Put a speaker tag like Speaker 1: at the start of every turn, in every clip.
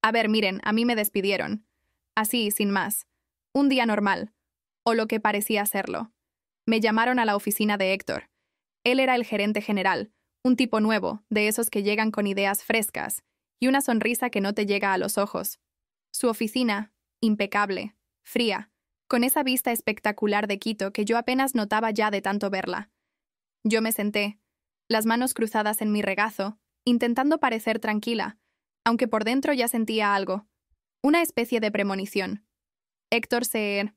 Speaker 1: A ver, miren, a mí me despidieron. Así, sin más. Un día normal. O lo que parecía serlo. Me llamaron a la oficina de Héctor. Él era el gerente general, un tipo nuevo, de esos que llegan con ideas frescas, y una sonrisa que no te llega a los ojos. Su oficina, impecable, fría, con esa vista espectacular de Quito que yo apenas notaba ya de tanto verla. Yo me senté, las manos cruzadas en mi regazo, intentando parecer tranquila, aunque por dentro ya sentía algo, una especie de premonición. Héctor se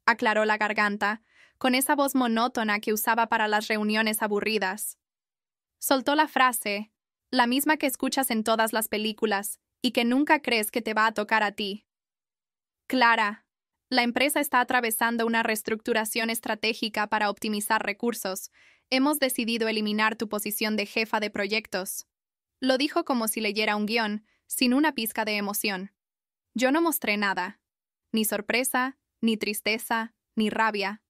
Speaker 1: aclaró la garganta, con esa voz monótona que usaba para las reuniones aburridas. Soltó la frase, la misma que escuchas en todas las películas y que nunca crees que te va a tocar a ti. Clara, la empresa está atravesando una reestructuración estratégica para optimizar recursos. Hemos decidido eliminar tu posición de jefa de proyectos. Lo dijo como si leyera un guión, sin una pizca de emoción. Yo no mostré nada. Ni sorpresa, ni tristeza, ni rabia.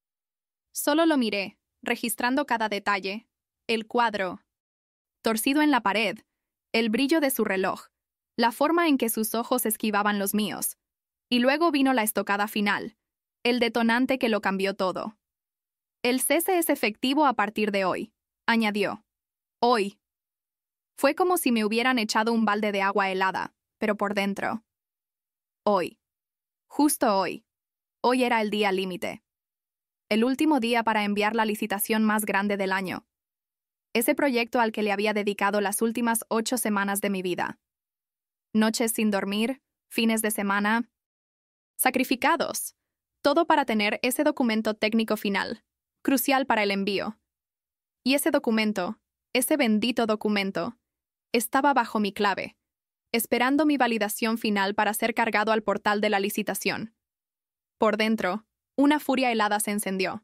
Speaker 1: Solo lo miré, registrando cada detalle. El cuadro, torcido en la pared, el brillo de su reloj, la forma en que sus ojos esquivaban los míos. Y luego vino la estocada final, el detonante que lo cambió todo. El cese es efectivo a partir de hoy, añadió. Hoy. Fue como si me hubieran echado un balde de agua helada, pero por dentro. Hoy. Justo hoy. Hoy era el día límite. El último día para enviar la licitación más grande del año. Ese proyecto al que le había dedicado las últimas 8 semanas de mi vida. Noches sin dormir, fines de semana, sacrificados. Todo para tener ese documento técnico final, crucial para el envío. Y ese documento, ese bendito documento, estaba bajo mi clave, esperando mi validación final para ser cargado al portal de la licitación. Por dentro, una furia helada se encendió.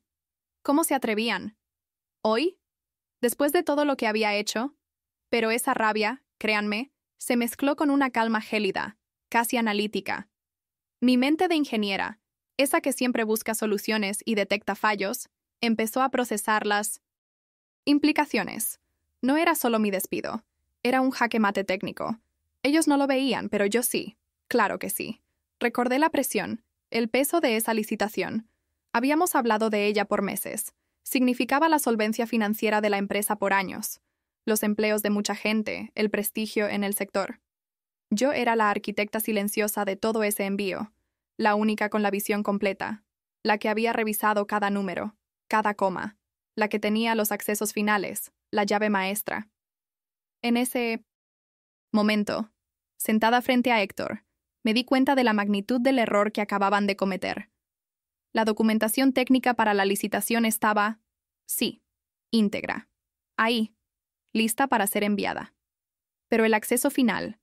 Speaker 1: ¿Cómo se atrevían? ¿Hoy? Después de todo lo que había hecho, pero esa rabia, créanme, se mezcló con una calma gélida, casi analítica. Mi mente de ingeniera, esa que siempre busca soluciones y detecta fallos, empezó a procesar las implicaciones. No era solo mi despido, era un jaque mate técnico. Ellos no lo veían, pero yo sí. Claro que sí. Recordé la presión, el peso de esa licitación. Habíamos hablado de ella por meses. Significaba la solvencia financiera de la empresa por años, los empleos de mucha gente, el prestigio en el sector. Yo era la arquitecta silenciosa de todo ese envío, la única con la visión completa, la que había revisado cada número, cada coma, la que tenía los accesos finales, la llave maestra. En ese momento, sentada frente a Héctor, me di cuenta de la magnitud del error que acababan de cometer. La documentación técnica para la licitación estaba, sí, íntegra, ahí, lista para ser enviada. Pero el acceso final,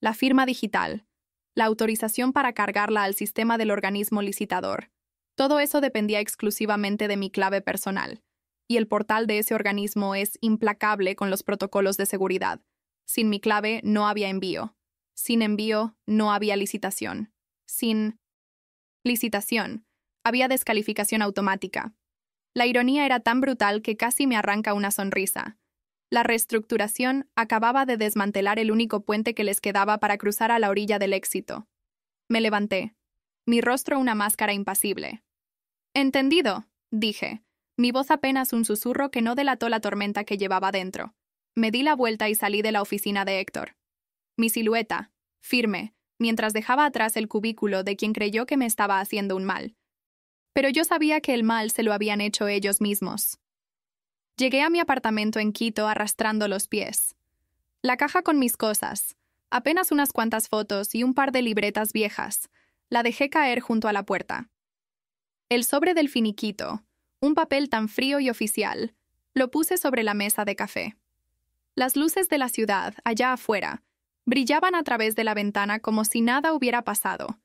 Speaker 1: la firma digital, la autorización para cargarla al sistema del organismo licitador, todo eso dependía exclusivamente de mi clave personal, y el portal de ese organismo es implacable con los protocolos de seguridad. Sin mi clave no había envío. Sin envío no había licitación. Sin licitación había descalificación automática. La ironía era tan brutal que casi me arranca una sonrisa. La reestructuración acababa de desmantelar el único puente que les quedaba para cruzar a la orilla del éxito. Me levanté, mi rostro una máscara impasible. «Entendido», dije, mi voz apenas un susurro que no delató la tormenta que llevaba dentro. Me di la vuelta y salí de la oficina de Héctor. Mi silueta, firme, mientras dejaba atrás el cubículo de quien creyó que me estaba haciendo un mal. Pero yo sabía que el mal se lo habían hecho ellos mismos. Llegué a mi apartamento en Quito arrastrando los pies. La caja con mis cosas, apenas unas cuantas fotos y un par de libretas viejas, la dejé caer junto a la puerta. El sobre del finiquito, un papel tan frío y oficial, lo puse sobre la mesa de café. Las luces de la ciudad, allá afuera, brillaban a través de la ventana como si nada hubiera pasado,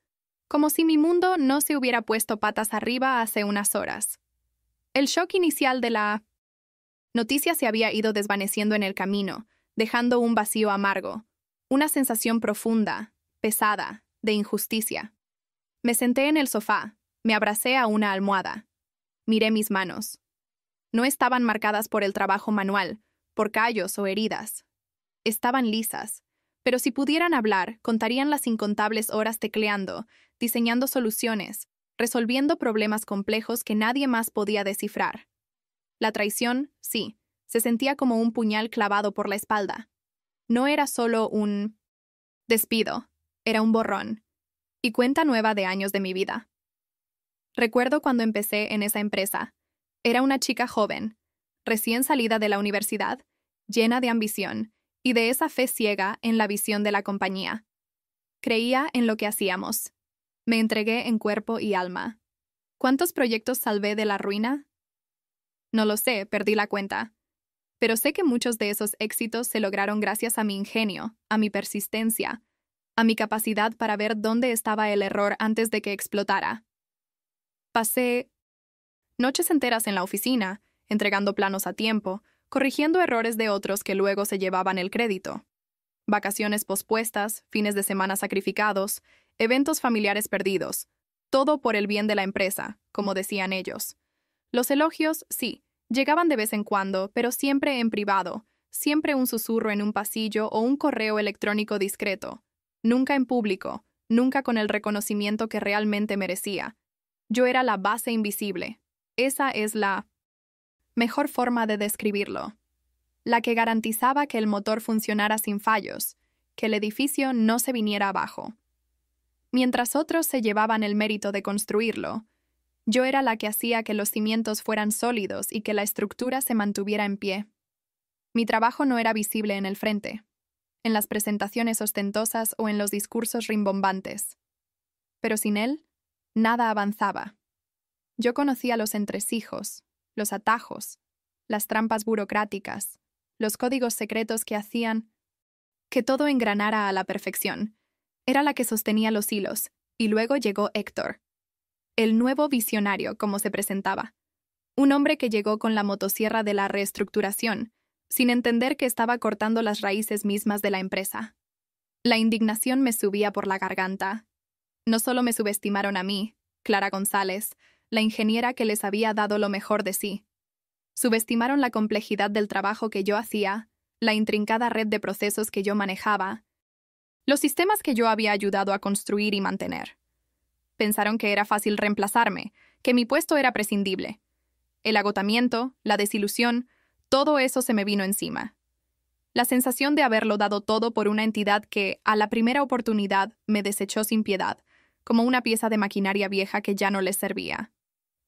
Speaker 1: como si mi mundo no se hubiera puesto patas arriba hace unas horas. El shock inicial de la noticia se había ido desvaneciendo en el camino, dejando un vacío amargo, una sensación profunda, pesada, de injusticia. Me senté en el sofá, me abracé a una almohada. Miré mis manos. No estaban marcadas por el trabajo manual, por callos o heridas. Estaban lisas, Pero si pudieran hablar, contarían las incontables horas tecleando, diseñando soluciones, resolviendo problemas complejos que nadie más podía descifrar. La traición, sí, se sentía como un puñal clavado por la espalda. No era solo un despido, era un borrón y cuenta nueva de años de mi vida. Recuerdo cuando empecé en esa empresa. Era una chica joven, recién salida de la universidad, llena de ambición y de esa fe ciega en la visión de la compañía. Creía en lo que hacíamos. Me entregué en cuerpo y alma. ¿Cuántos proyectos salvé de la ruina? No lo sé, perdí la cuenta. Pero sé que muchos de esos éxitos se lograron gracias a mi ingenio, a mi persistencia, a mi capacidad para ver dónde estaba el error antes de que explotara. Pasé noches enteras en la oficina, entregando planos a tiempo, corrigiendo errores de otros que luego se llevaban el crédito. Vacaciones pospuestas, fines de semana sacrificados, eventos familiares perdidos, todo por el bien de la empresa, como decían ellos. Los elogios, sí, llegaban de vez en cuando, pero siempre en privado, siempre un susurro en un pasillo o un correo electrónico discreto. Nunca en público, nunca con el reconocimiento que realmente merecía. Yo era la base invisible. Esa es la mejor forma de describirlo. La que garantizaba que el motor funcionara sin fallos, que el edificio no se viniera abajo. Mientras otros se llevaban el mérito de construirlo, yo era la que hacía que los cimientos fueran sólidos y que la estructura se mantuviera en pie. Mi trabajo no era visible en el frente, en las presentaciones ostentosas o en los discursos rimbombantes. Pero sin él, nada avanzaba. Yo conocía los entresijos, los atajos, las trampas burocráticas, los códigos secretos que hacían que todo engranara a la perfección. Era la que sostenía los hilos, y luego llegó Héctor, el nuevo visionario, como se presentaba. Un hombre que llegó con la motosierra de la reestructuración, sin entender que estaba cortando las raíces mismas de la empresa. La indignación me subía por la garganta. No solo me subestimaron a mí, Clara González, la ingeniera que les había dado lo mejor de sí. Subestimaron la complejidad del trabajo que yo hacía, la intrincada red de procesos que yo manejaba, los sistemas que yo había ayudado a construir y mantener. Pensaron que era fácil reemplazarme, que mi puesto era prescindible. El agotamiento, la desilusión, todo eso se me vino encima. La sensación de haberlo dado todo por una entidad que, a la primera oportunidad, me desechó sin piedad, como una pieza de maquinaria vieja que ya no les servía.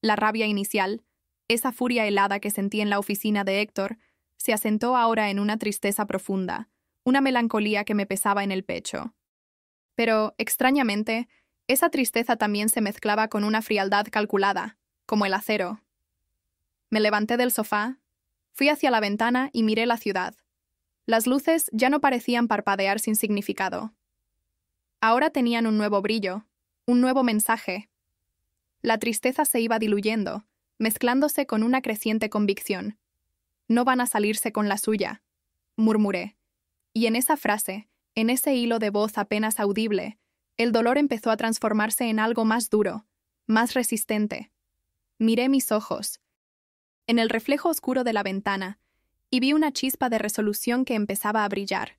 Speaker 1: La rabia inicial, esa furia helada que sentí en la oficina de Héctor, se asentó ahora en una tristeza profunda, una melancolía que me pesaba en el pecho. Pero, extrañamente, esa tristeza también se mezclaba con una frialdad calculada, como el acero. Me levanté del sofá, fui hacia la ventana y miré la ciudad. Las luces ya no parecían parpadear sin significado. Ahora tenían un nuevo brillo, un nuevo mensaje. La tristeza se iba diluyendo, mezclándose con una creciente convicción. No van a salirse con la suya, murmuré. Y en esa frase, en ese hilo de voz apenas audible, el dolor empezó a transformarse en algo más duro, más resistente. Miré mis ojos, en el reflejo oscuro de la ventana, y vi una chispa de resolución que empezaba a brillar.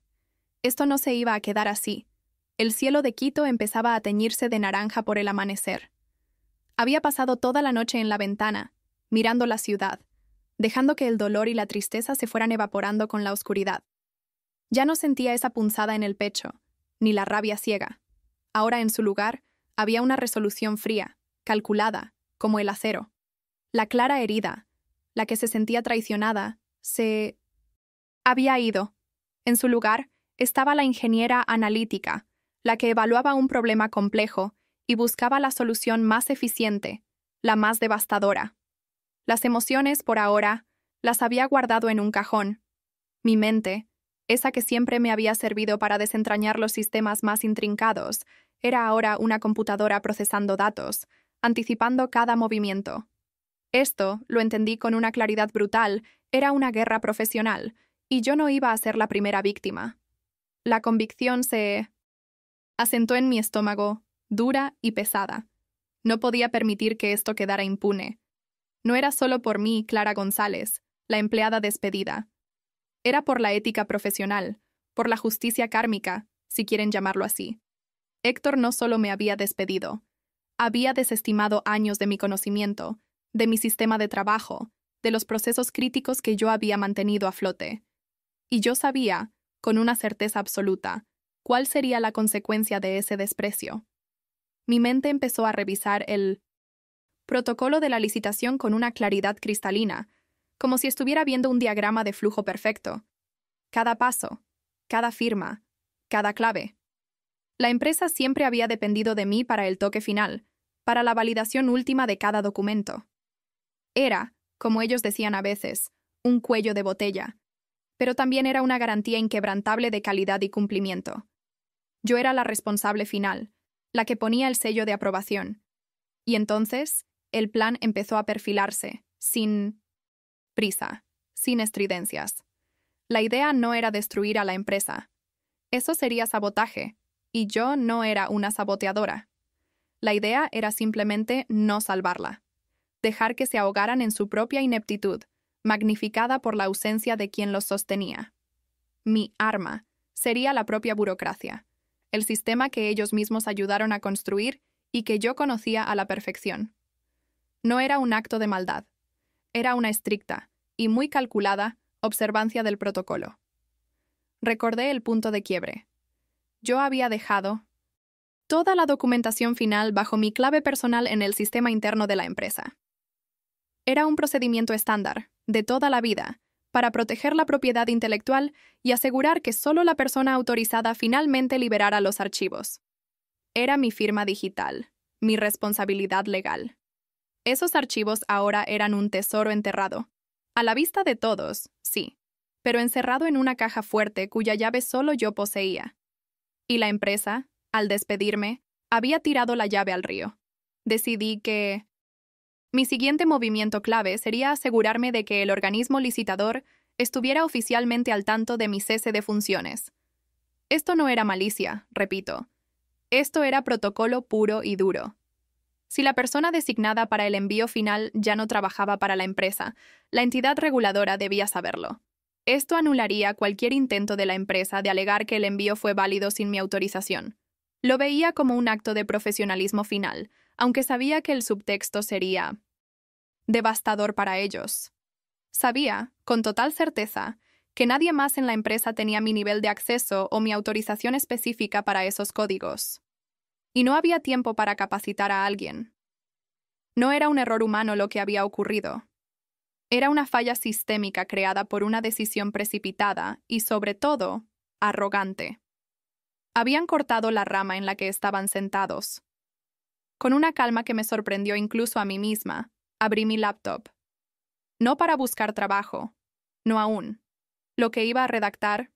Speaker 1: Esto no se iba a quedar así. El cielo de Quito empezaba a teñirse de naranja por el amanecer. Había pasado toda la noche en la ventana, mirando la ciudad, dejando que el dolor y la tristeza se fueran evaporando con la oscuridad. Ya no sentía esa punzada en el pecho, ni la rabia ciega. Ahora en su lugar había una resolución fría, calculada, como el acero. La Clara herida, la que se sentía traicionada, se había ido. En su lugar estaba la ingeniera analítica, la que evaluaba un problema complejo y buscaba la solución más eficiente, la más devastadora. Las emociones, por ahora, las había guardado en un cajón. Mi mente, esa que siempre me había servido para desentrañar los sistemas más intrincados, era ahora una computadora procesando datos, anticipando cada movimiento. Esto, lo entendí con una claridad brutal, era una guerra profesional, y yo no iba a ser la primera víctima. La convicción se asentó en mi estómago, dura y pesada. No podía permitir que esto quedara impune. No era solo por mí, Clara González, la empleada despedida. Era por la ética profesional, por la justicia kármica, si quieren llamarlo así. Héctor no solo me había despedido, había desestimado años de mi conocimiento, de mi sistema de trabajo, de los procesos críticos que yo había mantenido a flote. Y yo sabía, con una certeza absoluta, cuál sería la consecuencia de ese desprecio. Mi mente empezó a revisar el protocolo de la licitación con una claridad cristalina, como si estuviera viendo un diagrama de flujo perfecto. Cada paso, cada firma, cada clave. La empresa siempre había dependido de mí para el toque final, para la validación última de cada documento. Era, como ellos decían a veces, un cuello de botella, pero también era una garantía inquebrantable de calidad y cumplimiento. Yo era la responsable final, la que ponía el sello de aprobación. Y entonces, el plan empezó a perfilarse, sin prisa, sin estridencias. La idea no era destruir a la empresa. Eso sería sabotaje, y yo no era una saboteadora. La idea era simplemente no salvarla. Dejar que se ahogaran en su propia ineptitud, magnificada por la ausencia de quien los sostenía. Mi arma sería la propia burocracia, el sistema que ellos mismos ayudaron a construir y que yo conocía a la perfección. No era un acto de maldad. Era una estricta y muy calculada observancia del protocolo. Recordé el punto de quiebre. Yo había dejado toda la documentación final bajo mi clave personal en el sistema interno de la empresa. Era un procedimiento estándar, de toda la vida, para proteger la propiedad intelectual y asegurar que solo la persona autorizada finalmente liberara los archivos. Era mi firma digital, mi responsabilidad legal. Esos archivos ahora eran un tesoro enterrado. A la vista de todos, sí, pero encerrado en una caja fuerte cuya llave solo yo poseía. Y la empresa, al despedirme, había tirado la llave al río. Decidí que mi siguiente movimiento clave sería asegurarme de que el organismo licitador estuviera oficialmente al tanto de mi cese de funciones. Esto no era malicia, repito. Esto era protocolo puro y duro. Si la persona designada para el envío final ya no trabajaba para la empresa, la entidad reguladora debía saberlo. Esto anularía cualquier intento de la empresa de alegar que el envío fue válido sin mi autorización. Lo veía como un acto de profesionalismo final, aunque sabía que el subtexto sería devastador para ellos. Sabía, con total certeza, que nadie más en la empresa tenía mi nivel de acceso o mi autorización específica para esos códigos. Y no había tiempo para capacitar a alguien. No era un error humano lo que había ocurrido. Era una falla sistémica creada por una decisión precipitada y, sobre todo, arrogante. Habían cortado la rama en la que estaban sentados. Con una calma que me sorprendió incluso a mí misma, abrí mi laptop. No para buscar trabajo, no aún. Lo que iba a redactar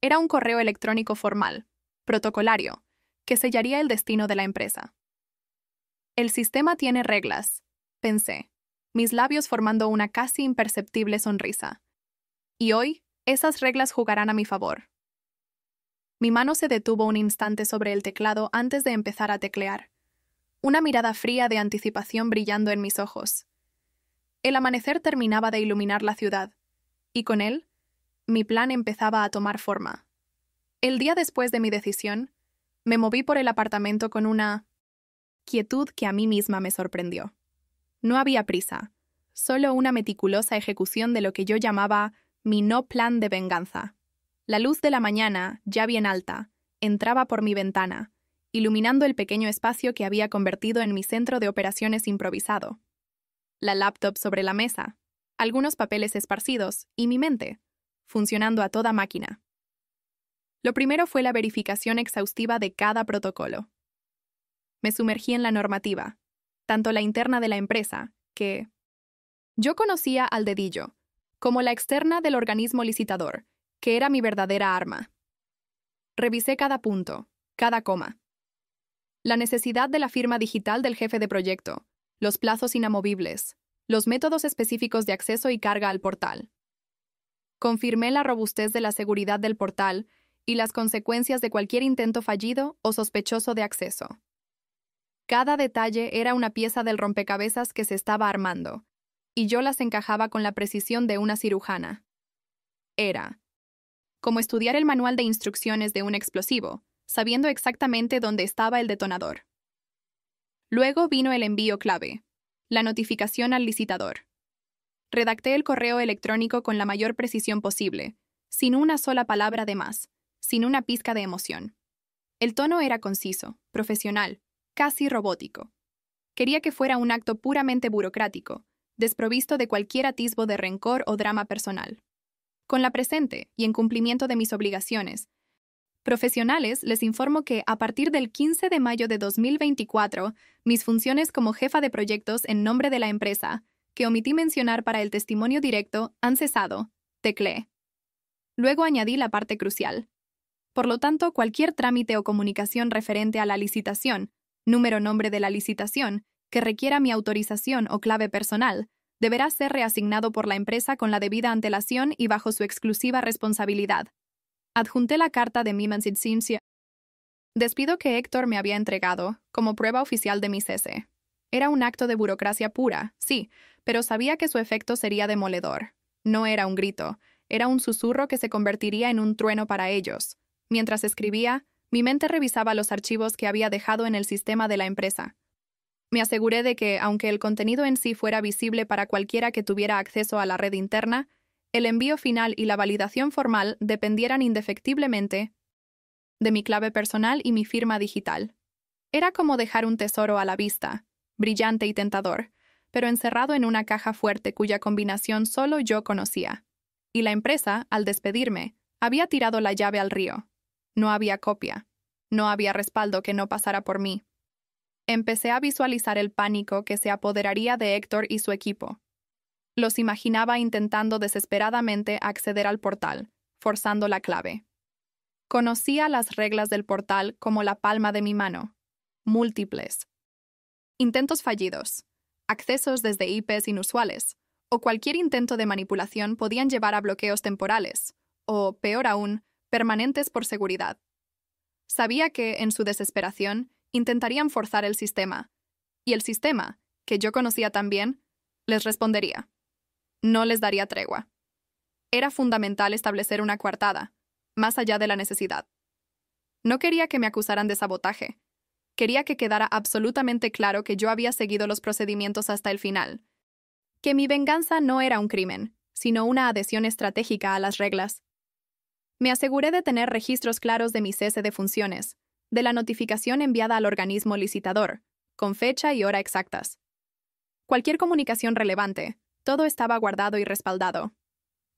Speaker 1: era un correo electrónico formal, protocolario, que sellaría el destino de la empresa. El sistema tiene reglas, pensé, mis labios formando una casi imperceptible sonrisa. Y hoy, esas reglas jugarán a mi favor. Mi mano se detuvo un instante sobre el teclado antes de empezar a teclear. Una mirada fría de anticipación brillando en mis ojos. El amanecer terminaba de iluminar la ciudad, y con él, mi plan empezaba a tomar forma. El día después de mi decisión, me moví por el apartamento con una quietud que a mí misma me sorprendió. No había prisa, solo una meticulosa ejecución de lo que yo llamaba mi no plan de venganza. La luz de la mañana, ya bien alta, entraba por mi ventana, iluminando el pequeño espacio que había convertido en mi centro de operaciones improvisado. La laptop sobre la mesa, algunos papeles esparcidos y mi mente, funcionando a toda máquina. Lo primero fue la verificación exhaustiva de cada protocolo. Me sumergí en la normativa, tanto la interna de la empresa, que yo conocía al dedillo, como la externa del organismo licitador, que era mi verdadera arma. Revisé cada punto, cada coma. La necesidad de la firma digital del jefe de proyecto, los plazos inamovibles, los métodos específicos de acceso y carga al portal. Confirmé la robustez de la seguridad del portal y las consecuencias de cualquier intento fallido o sospechoso de acceso. Cada detalle era una pieza del rompecabezas que se estaba armando, y yo las encajaba con la precisión de una cirujana. Era como estudiar el manual de instrucciones de un explosivo, sabiendo exactamente dónde estaba el detonador. Luego vino el envío clave, la notificación al licitador. Redacté el correo electrónico con la mayor precisión posible, sin una sola palabra de más, sin una pizca de emoción. El tono era conciso, profesional, casi robótico. Quería que fuera un acto puramente burocrático, desprovisto de cualquier atisbo de rencor o drama personal. Con la presente y en cumplimiento de mis obligaciones profesionales, les informo que a partir del 15 de mayo de 2024, mis funciones como jefa de proyectos en nombre de la empresa, que omití mencionar para el testimonio directo, han cesado, tecleé. Luego añadí la parte crucial. Por lo tanto, cualquier trámite o comunicación referente a la licitación, nombre de la licitación, que requiera mi autorización o clave personal, deberá ser reasignado por la empresa con la debida antelación y bajo su exclusiva responsabilidad. Adjunté la carta de mi licencia. Despido que Héctor me había entregado, como prueba oficial de mi cese. Era un acto de burocracia pura, sí, pero sabía que su efecto sería demoledor. No era un grito, era un susurro que se convertiría en un trueno para ellos. Mientras escribía, mi mente revisaba los archivos que había dejado en el sistema de la empresa. Me aseguré de que, aunque el contenido en sí fuera visible para cualquiera que tuviera acceso a la red interna, el envío final y la validación formal dependieran indefectiblemente de mi clave personal y mi firma digital. Era como dejar un tesoro a la vista, brillante y tentador, pero encerrado en una caja fuerte cuya combinación solo yo conocía. Y la empresa, al despedirme, había tirado la llave al río. No había copia. No había respaldo que no pasara por mí. Empecé a visualizar el pánico que se apoderaría de Héctor y su equipo. Los imaginaba intentando desesperadamente acceder al portal, forzando la clave. Conocía las reglas del portal como la palma de mi mano. Múltiples. Intentos fallidos, accesos desde IPs inusuales, o cualquier intento de manipulación podían llevar a bloqueos temporales, o, peor aún, permanentes por seguridad. Sabía que, en su desesperación, intentarían forzar el sistema, y el sistema, que yo conocía tan bien, les respondería. No les daría tregua. Era fundamental establecer una coartada, más allá de la necesidad. No quería que me acusaran de sabotaje. Quería que quedara absolutamente claro que yo había seguido los procedimientos hasta el final. Que mi venganza no era un crimen, sino una adhesión estratégica a las reglas. Me aseguré de tener registros claros de mi cese de funciones, de la notificación enviada al organismo licitador, con fecha y hora exactas. Cualquier comunicación relevante, todo estaba guardado y respaldado.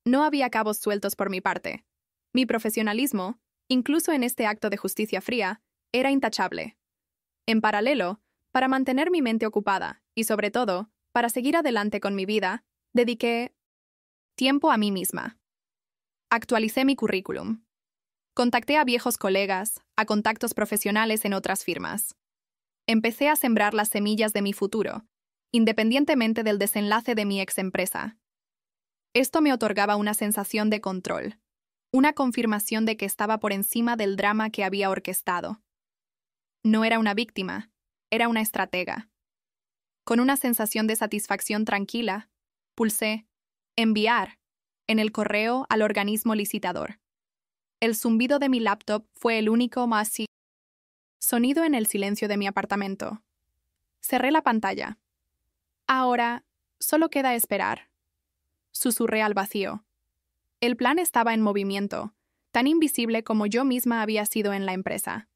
Speaker 1: No había cabos sueltos por mi parte. Mi profesionalismo, incluso en este acto de justicia fría, era intachable. En paralelo, para mantener mi mente ocupada y, sobre todo, para seguir adelante con mi vida, dediqué tiempo a mí misma. Actualicé mi currículum. Contacté a viejos colegas, a contactos profesionales en otras firmas. Empecé a sembrar las semillas de mi futuro, independientemente del desenlace de mi ex empresa. Esto me otorgaba una sensación de control, una confirmación de que estaba por encima del drama que había orquestado. No era una víctima, era una estratega. Con una sensación de satisfacción tranquila, pulsé «Enviar» en el correo al organismo licitador. El zumbido de mi laptop fue el único sonido en el silencio de mi apartamento. Cerré la pantalla. Ahora, solo queda esperar. Susurré al vacío. El plan estaba en movimiento, tan invisible como yo misma había sido en la empresa.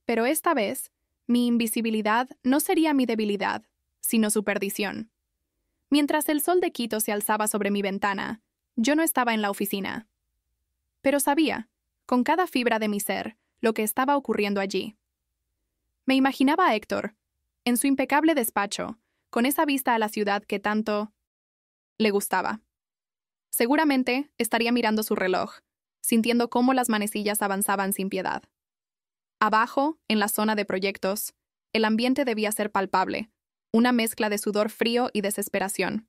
Speaker 1: Pero esta vez, mi invisibilidad no sería mi debilidad, sino su perdición. Mientras el sol de Quito se alzaba sobre mi ventana, yo no estaba en la oficina. Pero sabía, con cada fibra de mi ser, lo que estaba ocurriendo allí. Me imaginaba a Héctor, en su impecable despacho, con esa vista a la ciudad que tanto le gustaba. Seguramente estaría mirando su reloj, sintiendo cómo las manecillas avanzaban sin piedad. Abajo, en la zona de proyectos, el ambiente debía ser palpable, una mezcla de sudor frío y desesperación.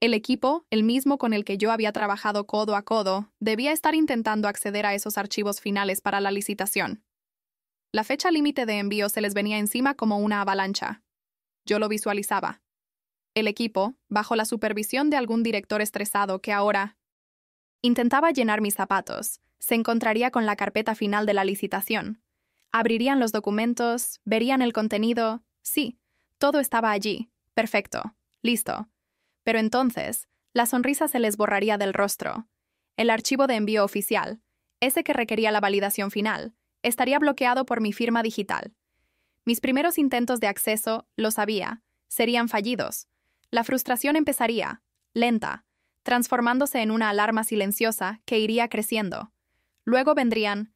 Speaker 1: El equipo, el mismo con el que yo había trabajado codo a codo, debía estar intentando acceder a esos archivos finales para la licitación. La fecha límite de envío se les venía encima como una avalancha. Yo lo visualizaba. El equipo, bajo la supervisión de algún director estresado que ahora intentaba llenar mis zapatos, Se encontraría con la carpeta final de la licitación. Abrirían los documentos, verían el contenido. Sí, todo estaba allí. Perfecto. Listo. Pero entonces, la sonrisa se les borraría del rostro. El archivo de envío oficial, ese que requería la validación final, estaría bloqueado por mi firma digital. Mis primeros intentos de acceso, lo sabía, serían fallidos. La frustración empezaría, lenta, transformándose en una alarma silenciosa que iría creciendo. Luego vendrían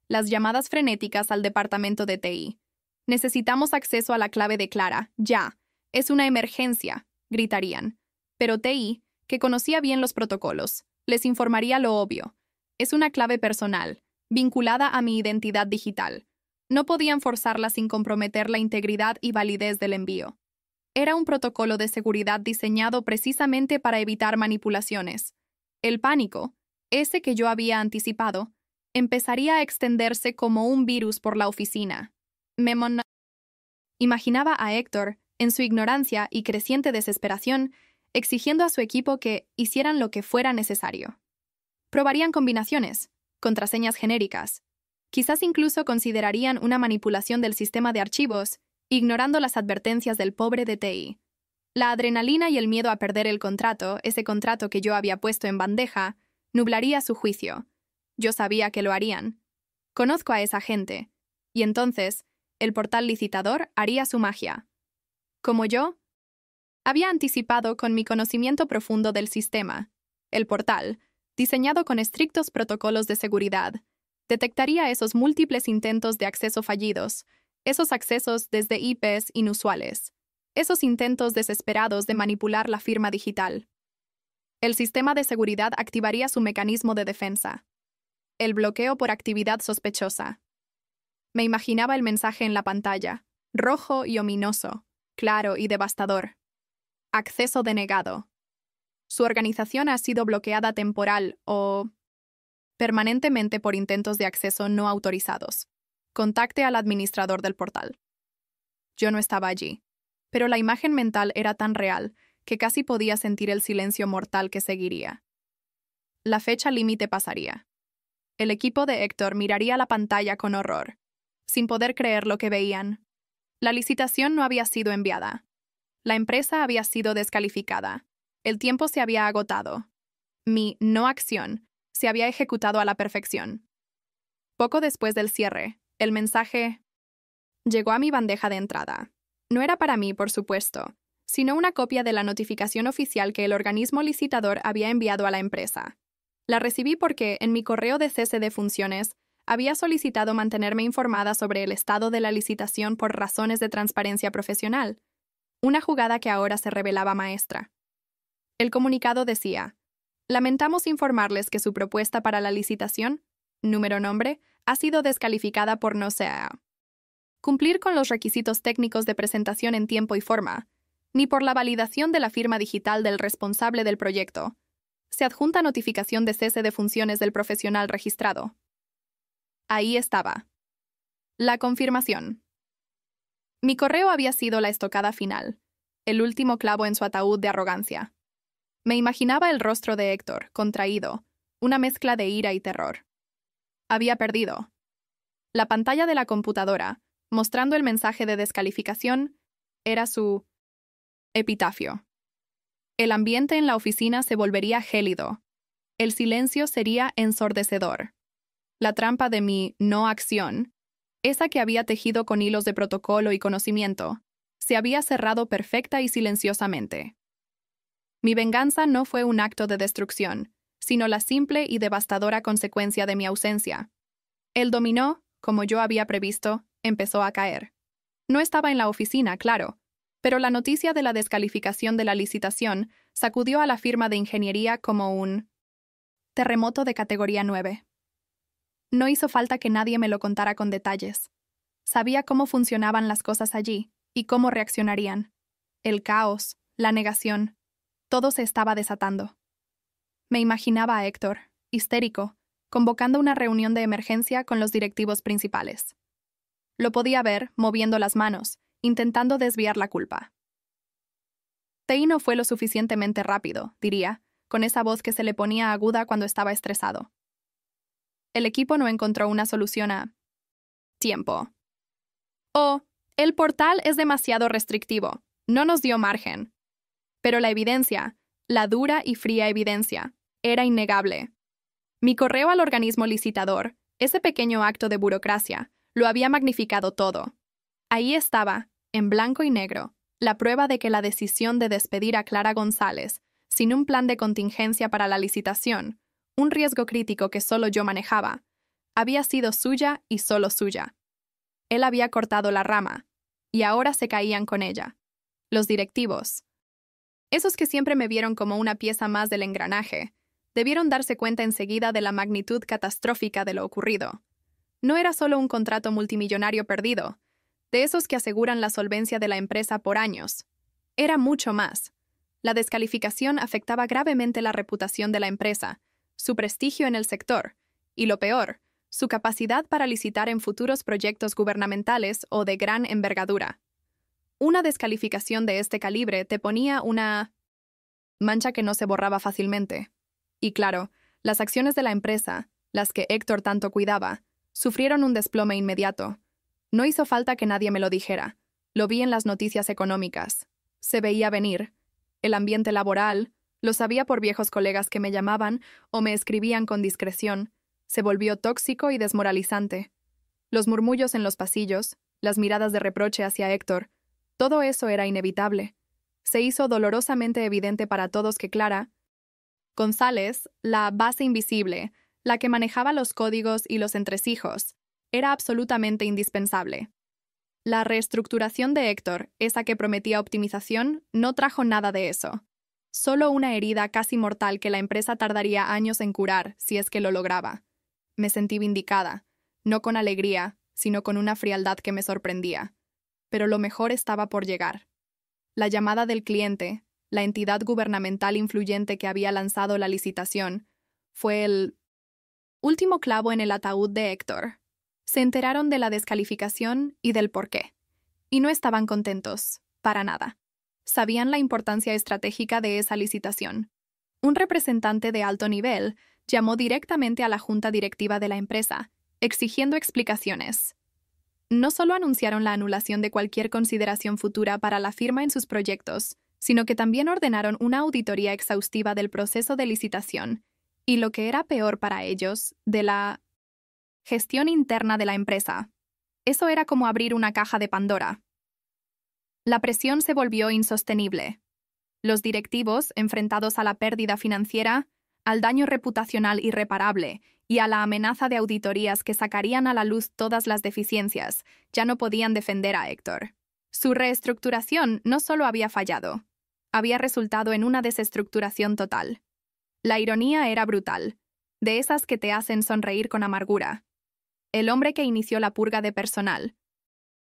Speaker 1: las llamadas frenéticas al departamento de TI. Necesitamos acceso a la clave de Clara, ya. Es una emergencia, gritarían. Pero TI, que conocía bien los protocolos, les informaría lo obvio. Es una clave personal, vinculada a mi identidad digital. No podían forzarla sin comprometer la integridad y validez del envío. Era un protocolo de seguridad diseñado precisamente para evitar manipulaciones. El pánico, ese que yo había anticipado, empezaría a extenderse como un virus por la oficina. Imaginaba a Héctor, en su ignorancia y creciente desesperación, exigiendo a su equipo que hicieran lo que fuera necesario. Probarían combinaciones, contraseñas genéricas. Quizás incluso considerarían una manipulación del sistema de archivos, ignorando las advertencias del pobre de TI. La adrenalina y el miedo a perder el contrato, ese contrato que yo había puesto en bandeja, nublaría su juicio. Yo sabía que lo harían. Conozco a esa gente. Y entonces, el portal licitador haría su magia. Como yo, había anticipado con mi conocimiento profundo del sistema. El portal, diseñado con estrictos protocolos de seguridad, detectaría esos múltiples intentos de acceso fallidos, esos accesos desde IPs inusuales, esos intentos desesperados de manipular la firma digital. El sistema de seguridad activaría su mecanismo de defensa. El bloqueo por actividad sospechosa. Me imaginaba el mensaje en la pantalla, rojo y ominoso, claro y devastador. Acceso denegado. Su organización ha sido bloqueada temporal o permanentemente por intentos de acceso no autorizados. Contacte al administrador del portal. Yo no estaba allí, pero la imagen mental era tan real que casi podía sentir el silencio mortal que seguiría. La fecha límite pasaría. El equipo de Héctor miraría la pantalla con horror, sin poder creer lo que veían. La licitación no había sido enviada. La empresa había sido descalificada. El tiempo se había agotado. Mi no acción se había ejecutado a la perfección. Poco después del cierre, el mensaje llegó a mi bandeja de entrada. No era para mí, por supuesto, sino una copia de la notificación oficial que el organismo licitador había enviado a la empresa. La recibí porque, en mi correo de cese de funciones, había solicitado mantenerme informada sobre el estado de la licitación por razones de transparencia profesional, una jugada que ahora se revelaba maestra. El comunicado decía: lamentamos informarles que su propuesta para la licitación, nombre, ha sido descalificada por no sea cumplir con los requisitos técnicos de presentación en tiempo y forma, ni por la validación de la firma digital del responsable del proyecto. Se adjunta notificación de cese de funciones del profesional registrado. Ahí estaba. La confirmación. Mi correo había sido la estocada final, el último clavo en su ataúd de arrogancia. Me imaginaba el rostro de Héctor, contraído, una mezcla de ira y terror. Había perdido. La pantalla de la computadora, mostrando el mensaje de descalificación, era su epitafio. El ambiente en la oficina se volvería gélido. El silencio sería ensordecedor. La trampa de mi no acción, esa que había tejido con hilos de protocolo y conocimiento, se había cerrado perfecta y silenciosamente. Mi venganza no fue un acto de destrucción, sino la simple y devastadora consecuencia de mi ausencia. El dominó, como yo había previsto, empezó a caer. No estaba en la oficina, claro, pero la noticia de la descalificación de la licitación sacudió a la firma de ingeniería como un terremoto de categoría 9. No hizo falta que nadie me lo contara con detalles. Sabía cómo funcionaban las cosas allí y cómo reaccionarían. El caos, la negación, todo se estaba desatando. Me imaginaba a Héctor, histérico, convocando una reunión de emergencia con los directivos principales. Lo podía ver, moviendo las manos, intentando desviar la culpa. TI no fue lo suficientemente rápido, diría, con esa voz que se le ponía aguda cuando estaba estresado. El equipo no encontró una solución a tiempo. O, el portal es demasiado restrictivo, no nos dio margen. Pero la evidencia, la dura y fría evidencia, era innegable. Mi correo al organismo licitador, ese pequeño acto de burocracia, lo había magnificado todo. Ahí estaba, en blanco y negro, la prueba de que la decisión de despedir a Clara González, sin un plan de contingencia para la licitación, un riesgo crítico que solo yo manejaba, había sido suya y solo suya. Él había cortado la rama, y ahora se caían con ella. Los directivos, esos que siempre me vieron como una pieza más del engranaje, debieron darse cuenta enseguida de la magnitud catastrófica de lo ocurrido. No era solo un contrato multimillonario perdido, de esos que aseguran la solvencia de la empresa por años. Era mucho más. La descalificación afectaba gravemente la reputación de la empresa, su prestigio en el sector, y lo peor, su capacidad para licitar en futuros proyectos gubernamentales o de gran envergadura. Una descalificación de este calibre te ponía una mancha que no se borraba fácilmente. Y claro, las acciones de la empresa, las que Héctor tanto cuidaba, sufrieron un desplome inmediato. No hizo falta que nadie me lo dijera. Lo vi en las noticias económicas. Se veía venir. El ambiente laboral, lo sabía por viejos colegas que me llamaban o me escribían con discreción, se volvió tóxico y desmoralizante. Los murmullos en los pasillos, las miradas de reproche hacia Héctor, todo eso era inevitable. Se hizo dolorosamente evidente para todos que Clara González, la base invisible, la que manejaba los códigos y los entresijos, era absolutamente indispensable. La reestructuración de Héctor, esa que prometía optimización, no trajo nada de eso. Solo una herida casi mortal que la empresa tardaría años en curar, si es que lo lograba. Me sentí vindicada, no con alegría, sino con una frialdad que me sorprendía. Pero lo mejor estaba por llegar. La llamada del cliente, la entidad gubernamental influyente que había lanzado la licitación, fue el último clavo en el ataúd de Héctor. Se enteraron de la descalificación y del porqué. Y no estaban contentos, para nada. Sabían la importancia estratégica de esa licitación. Un representante de alto nivel llamó directamente a la junta directiva de la empresa, exigiendo explicaciones. No solo anunciaron la anulación de cualquier consideración futura para la firma en sus proyectos, sino que también ordenaron una auditoría exhaustiva del proceso de licitación y, lo que era peor para ellos, de la gestión interna de la empresa. Eso era como abrir una caja de Pandora. La presión se volvió insostenible. Los directivos, enfrentados a la pérdida financiera, al daño reputacional irreparable y a la amenaza de auditorías que sacarían a la luz todas las deficiencias, ya no podían defender a Héctor. Su reestructuración no solo había fallado, había resultado en una desestructuración total. La ironía era brutal, de esas que te hacen sonreír con amargura. El hombre que inició la purga de personal,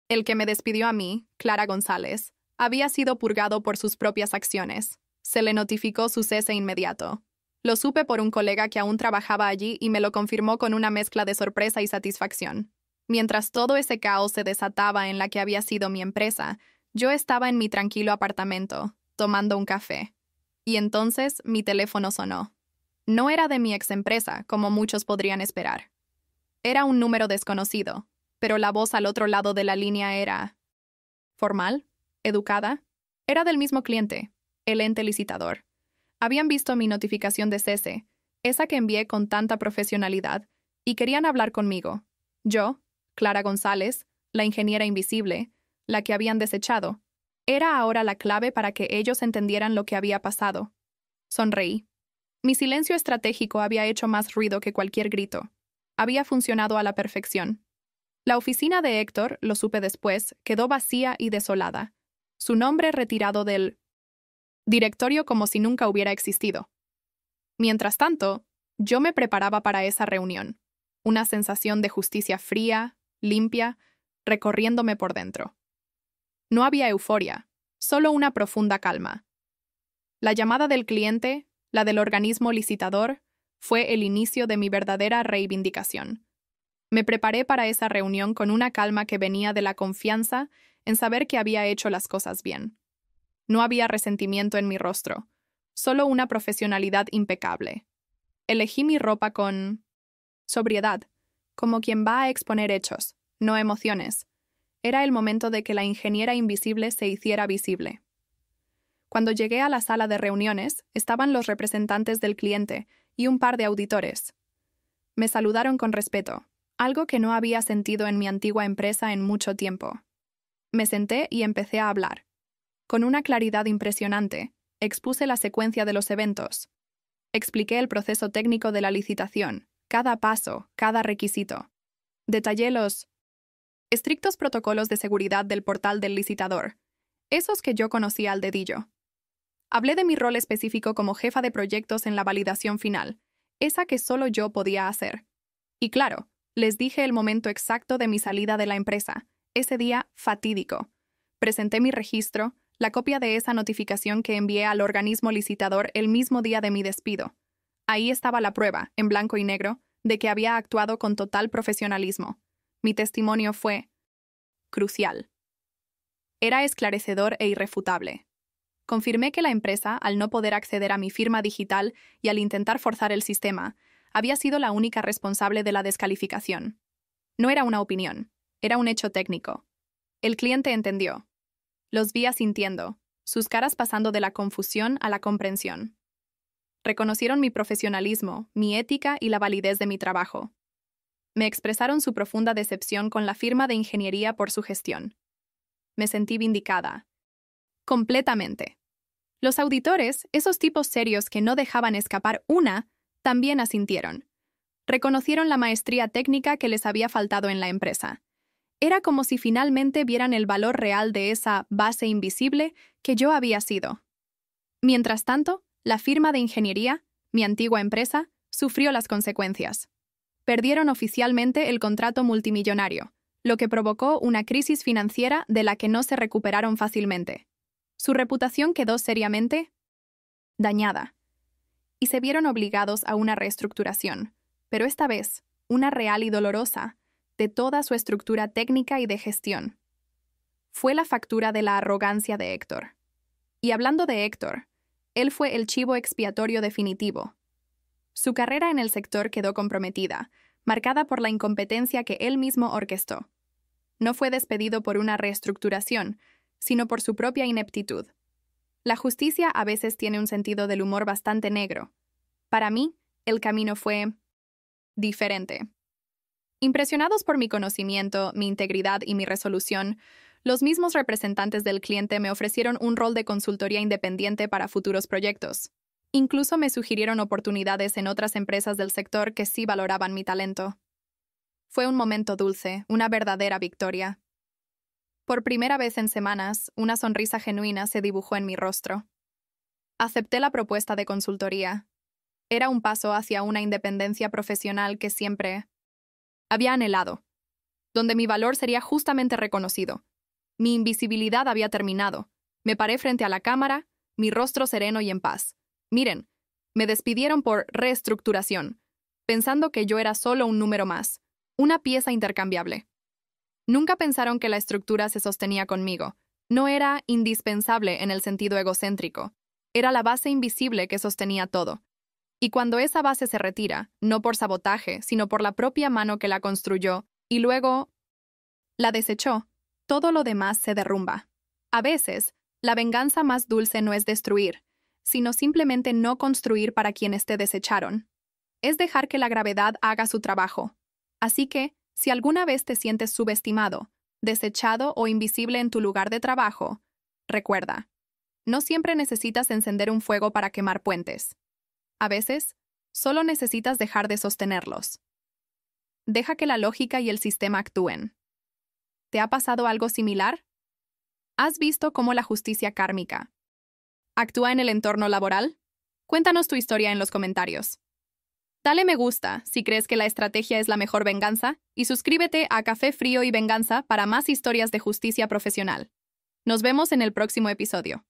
Speaker 1: el que me despidió a mí, Clara González, había sido purgado por sus propias acciones. Se le notificó su cese inmediato. Lo supe por un colega que aún trabajaba allí y me lo confirmó con una mezcla de sorpresa y satisfacción. Mientras todo ese caos se desataba en la que había sido mi empresa, yo estaba en mi tranquilo apartamento, tomando un café. Y entonces mi teléfono sonó. No era de mi exempresa, como muchos podrían esperar. Era un número desconocido, pero la voz al otro lado de la línea era formal, educada. Era del mismo cliente, el ente licitador. Habían visto mi notificación de cese, esa que envié con tanta profesionalidad, y querían hablar conmigo. Yo, Clara González, la ingeniera invisible, la que habían desechado, era ahora la clave para que ellos entendieran lo que había pasado. Sonreí. Mi silencio estratégico había hecho más ruido que cualquier grito. Había funcionado a la perfección. La oficina de Héctor, lo supe después, quedó vacía y desolada. Su nombre retirado del directorio como si nunca hubiera existido. Mientras tanto, yo me preparaba para esa reunión. Una sensación de justicia fría, limpia, recorriéndome por dentro. No había euforia, solo una profunda calma. La llamada del cliente, la del organismo licitador, fue el inicio de mi verdadera reivindicación. Me preparé para esa reunión con una calma que venía de la confianza en saber que había hecho las cosas bien. No había resentimiento en mi rostro, solo una profesionalidad impecable. Elegí mi ropa con Sobriedad, como quien va a exponer hechos, no emociones. Era el momento de que la ingeniera invisible se hiciera visible. Cuando llegué a la sala de reuniones, estaban los representantes del cliente y un par de auditores. Me saludaron con respeto, algo que no había sentido en mi antigua empresa en mucho tiempo. Me senté y empecé a hablar. Con una claridad impresionante, expuse la secuencia de los eventos. Expliqué el proceso técnico de la licitación, cada paso, cada requisito. Detallé los estrictos protocolos de seguridad del portal del licitador, esos que yo conocía al dedillo. Hablé de mi rol específico como jefa de proyectos en la validación final, esa que solo yo podía hacer. Y claro, les dije el momento exacto de mi salida de la empresa, ese día fatídico. Presenté mi registro, la copia de esa notificación que envié al organismo licitador el mismo día de mi despido. Ahí estaba la prueba, en blanco y negro, de que había actuado con total profesionalismo. Mi testimonio fue crucial. Era esclarecedor e irrefutable. Confirmé que la empresa, al no poder acceder a mi firma digital y al intentar forzar el sistema, había sido la única responsable de la descalificación. No era una opinión, era un hecho técnico. El cliente entendió. Los vi asintiendo, sus caras pasando de la confusión a la comprensión. Reconocieron mi profesionalismo, mi ética y la validez de mi trabajo. Me expresaron su profunda decepción con la firma de ingeniería por su gestión. Me sentí vindicada. Completamente. Los auditores, esos tipos serios que no dejaban escapar una, también asintieron. Reconocieron la maestría técnica que les había faltado en la empresa. Era como si finalmente vieran el valor real de esa base invisible que yo había sido. Mientras tanto, la firma de ingeniería, mi antigua empresa, sufrió las consecuencias. Perdieron oficialmente el contrato multimillonario, lo que provocó una crisis financiera de la que no se recuperaron fácilmente. Su reputación quedó seriamente dañada, y se vieron obligados a una reestructuración, pero esta vez, una real y dolorosa, de toda su estructura técnica y de gestión. Fue la factura de la arrogancia de Héctor. Y hablando de Héctor, él fue el chivo expiatorio definitivo. Su carrera en el sector quedó comprometida, marcada por la incompetencia que él mismo orquestó. No fue despedido por una reestructuración, sino por su propia ineptitud. La justicia a veces tiene un sentido del humor bastante negro. Para mí, el camino fue diferente. Impresionados por mi conocimiento, mi integridad y mi resolución, los mismos representantes del cliente me ofrecieron un rol de consultoría independiente para futuros proyectos. Incluso me sugirieron oportunidades en otras empresas del sector que sí valoraban mi talento. Fue un momento dulce, una verdadera victoria. Por primera vez en semanas, una sonrisa genuina se dibujó en mi rostro. Acepté la propuesta de consultoría. Era un paso hacia una independencia profesional que siempre había anhelado, donde mi valor sería justamente reconocido. Mi invisibilidad había terminado. Me paré frente a la cámara, mi rostro sereno y en paz. Miren, me despidieron por reestructuración, pensando que yo era solo un número más, una pieza intercambiable. Nunca pensaron que la estructura se sostenía conmigo. No era indispensable en el sentido egocéntrico. Era la base invisible que sostenía todo. Y cuando esa base se retira, no por sabotaje, sino por la propia mano que la construyó, y luego la desechó, todo lo demás se derrumba. A veces, la venganza más dulce no es destruir, sino simplemente no construir para quienes te desecharon. Es dejar que la gravedad haga su trabajo. Así que, si alguna vez te sientes subestimado, desechado o invisible en tu lugar de trabajo, recuerda, no siempre necesitas encender un fuego para quemar puentes. A veces, solo necesitas dejar de sostenerlos. Deja que la lógica y el sistema actúen. ¿Te ha pasado algo similar? ¿Has visto cómo la justicia kármica actúa en el entorno laboral? Cuéntanos tu historia en los comentarios. Dale me gusta si crees que la estrategia es la mejor venganza y suscríbete a Café Frío y Venganza para más historias de justicia profesional. Nos vemos en el próximo episodio.